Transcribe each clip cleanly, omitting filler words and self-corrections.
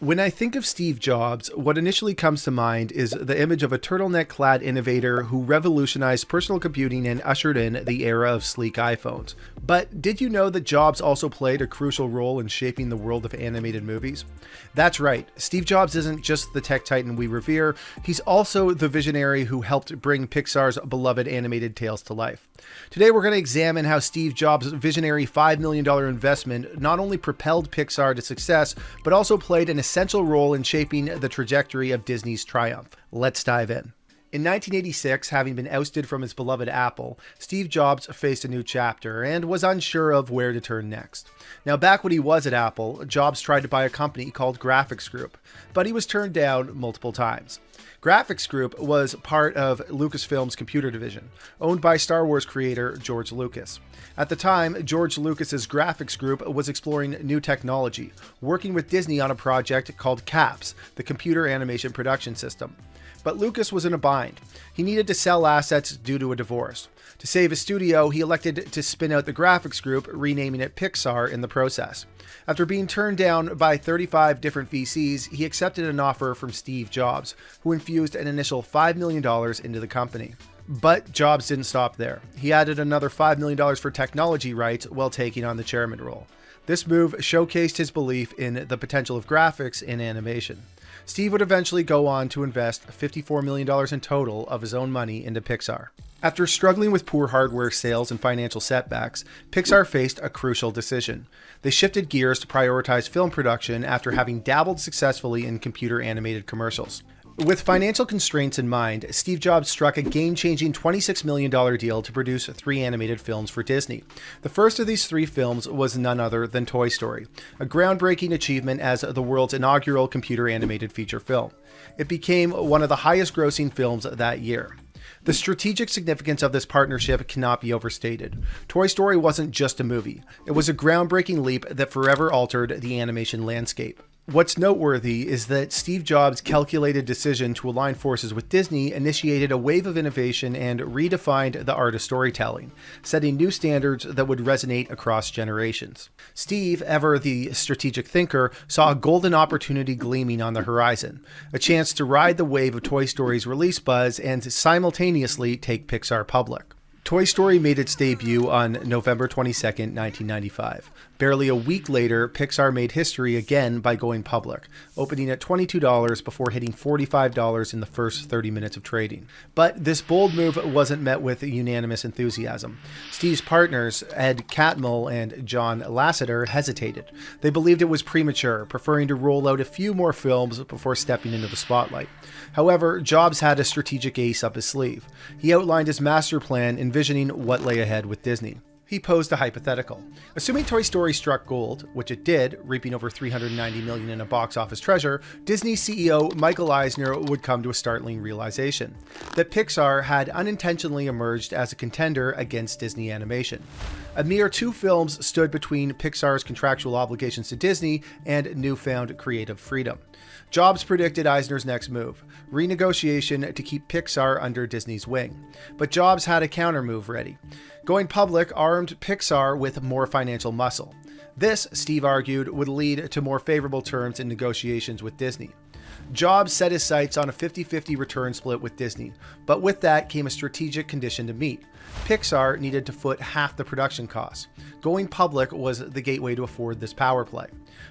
When I think of Steve Jobs, what initially comes to mind is the image of a turtleneck-clad innovator who revolutionized personal computing and ushered in the era of sleek iPhones. But did you know that Jobs also played a crucial role in shaping the world of animated movies? That's right, Steve Jobs isn't just the tech titan we revere, he's also the visionary who helped bring Pixar's beloved animated tales to life. Today we're going to examine how Steve Jobs' visionary $5 million investment not only propelled Pixar to success, but also played an essential role in shaping the trajectory of Disney's triumph. Let's dive in. In 1986, having been ousted from his beloved Apple, Steve Jobs faced a new chapter and was unsure of where to turn next. Now, back when he was at Apple, Jobs tried to buy a company called Graphics Group, but he was turned down multiple times. Graphics Group was part of Lucasfilm's computer division, owned by Star Wars creator George Lucas. At the time, George Lucas's Graphics Group was exploring new technology, working with Disney on a project called CAPS, the Computer Animation Production System. But Lucas was in a bind. He needed to sell assets due to a divorce. To save his studio, he elected to spin out the Graphics Group, renaming it Pixar in the process. After being turned down by 35 different VCs, he accepted an offer from Steve Jobs, who infused an initial $5 million into the company. But Jobs didn't stop there. He added another $5 million for technology rights while taking on the chairman role. This move showcased his belief in the potential of graphics in animation. Steve would eventually go on to invest $54 million in total of his own money into Pixar. After struggling with poor hardware sales and financial setbacks, Pixar faced a crucial decision. They shifted gears to prioritize film production after having dabbled successfully in computer animated commercials. With financial constraints in mind, Steve Jobs struck a game-changing $26 million deal to produce 3 animated films for Disney. The first of these 3 films was none other than Toy Story, a groundbreaking achievement as the world's inaugural computer animated feature film. It became one of the highest-grossing films that year. The strategic significance of this partnership cannot be overstated. Toy Story wasn't just a movie. It was a groundbreaking leap that forever altered the animation landscape. What's noteworthy is that Steve Jobs' calculated decision to align forces with Disney initiated a wave of innovation and redefined the art of storytelling, setting new standards that would resonate across generations. Steve, ever the strategic thinker, saw a golden opportunity gleaming on the horizon, a chance to ride the wave of Toy Story's release buzz and simultaneously take Pixar public. Toy Story made its debut on November 22, 1995. Barely a week later, Pixar made history again by going public, opening at $22 before hitting $45 in the first 30 minutes of trading. But this bold move wasn't met with unanimous enthusiasm. Steve's partners, Ed Catmull and John Lasseter, hesitated. They believed it was premature, preferring to roll out a few more films before stepping into the spotlight. However, Jobs had a strategic ace up his sleeve. He outlined his master plan, envisioning what lay ahead with Disney. He posed a hypothetical. Assuming Toy Story struck gold, which it did, reaping over $390 million in a box office treasure, Disney CEO Michael Eisner would come to a startling realization: that Pixar had unintentionally emerged as a contender against Disney animation. A mere 2 films stood between Pixar's contractual obligations to Disney and newfound creative freedom. Jobs predicted Eisner's next move: renegotiation to keep Pixar under Disney's wing. But Jobs had a counter-move ready. Going public armed Pixar with more financial muscle. This, Steve argued, would lead to more favorable terms in negotiations with Disney. Jobs set his sights on a 50-50 return split with Disney, but with that came a strategic condition to meet. Pixar needed to foot half the production costs. Going public was the gateway to afford this power play.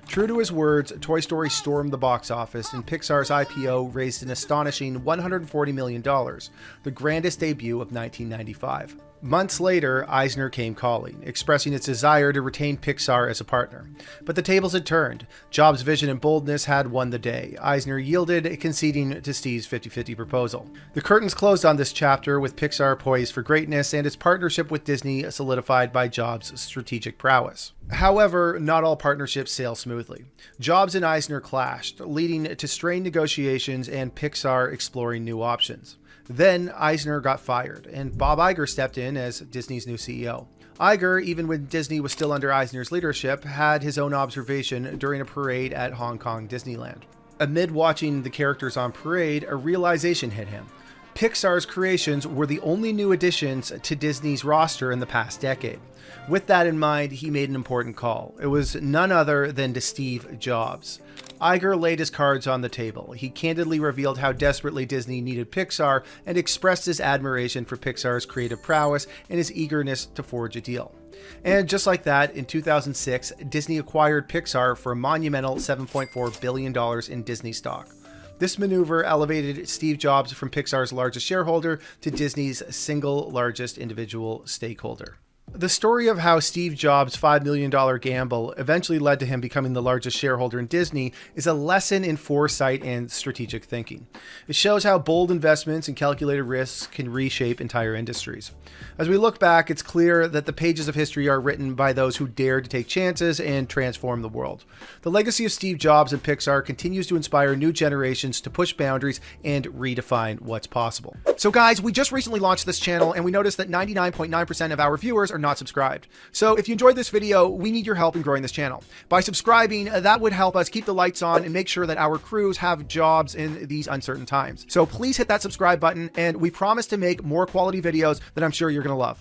True to his words, Toy Story stormed the box office, and Pixar's IPO raised an astonishing $140 million, the grandest debut of 1995. Months later, Eisner came calling, expressing its desire to retain Pixar as a partner. But the tables had turned. Jobs' vision and boldness had won the day. Eisner yielded, conceding to Steve's 50-50 proposal. The curtains closed on this chapter, with Pixar poised for greatness and its partnership with Disney solidified by Jobs' strategic prowess. However, not all partnerships sail smoothly. Jobs and Eisner clashed, leading to strained negotiations and Pixar exploring new options. Then Eisner got fired, and Bob Iger stepped in as Disney's new CEO. Iger, even when Disney was still under Eisner's leadership, had his own observation during a parade at Hong Kong Disneyland. Amid watching the characters on parade, a realization hit him. Pixar's creations were the only new additions to Disney's roster in the past decade. With that in mind, he made an important call. It was none other than to Steve Jobs. Iger laid his cards on the table. He candidly revealed how desperately Disney needed Pixar and expressed his admiration for Pixar's creative prowess and his eagerness to forge a deal. And just like that, in 2006, Disney acquired Pixar for a monumental $7.4 billion in Disney stock. This maneuver elevated Steve Jobs from Pixar's largest shareholder to Disney's single largest individual stakeholder. The story of how Steve Jobs' $5 million gamble eventually led to him becoming the largest shareholder in Disney is a lesson in foresight and strategic thinking. It shows how bold investments and calculated risks can reshape entire industries. As we look back, it's clear that the pages of history are written by those who dared to take chances and transform the world. The legacy of Steve Jobs and Pixar continues to inspire new generations to push boundaries and redefine what's possible. So guys, we just recently launched this channel and we noticed that 99.9% of our viewers are not subscribed. So if you enjoyed this video, we need your help in growing this channel. By subscribing, that would help us keep the lights on and make sure that our crews have jobs in these uncertain times. So please hit that subscribe button, and we promise to make more quality videos that I'm sure you're going to love.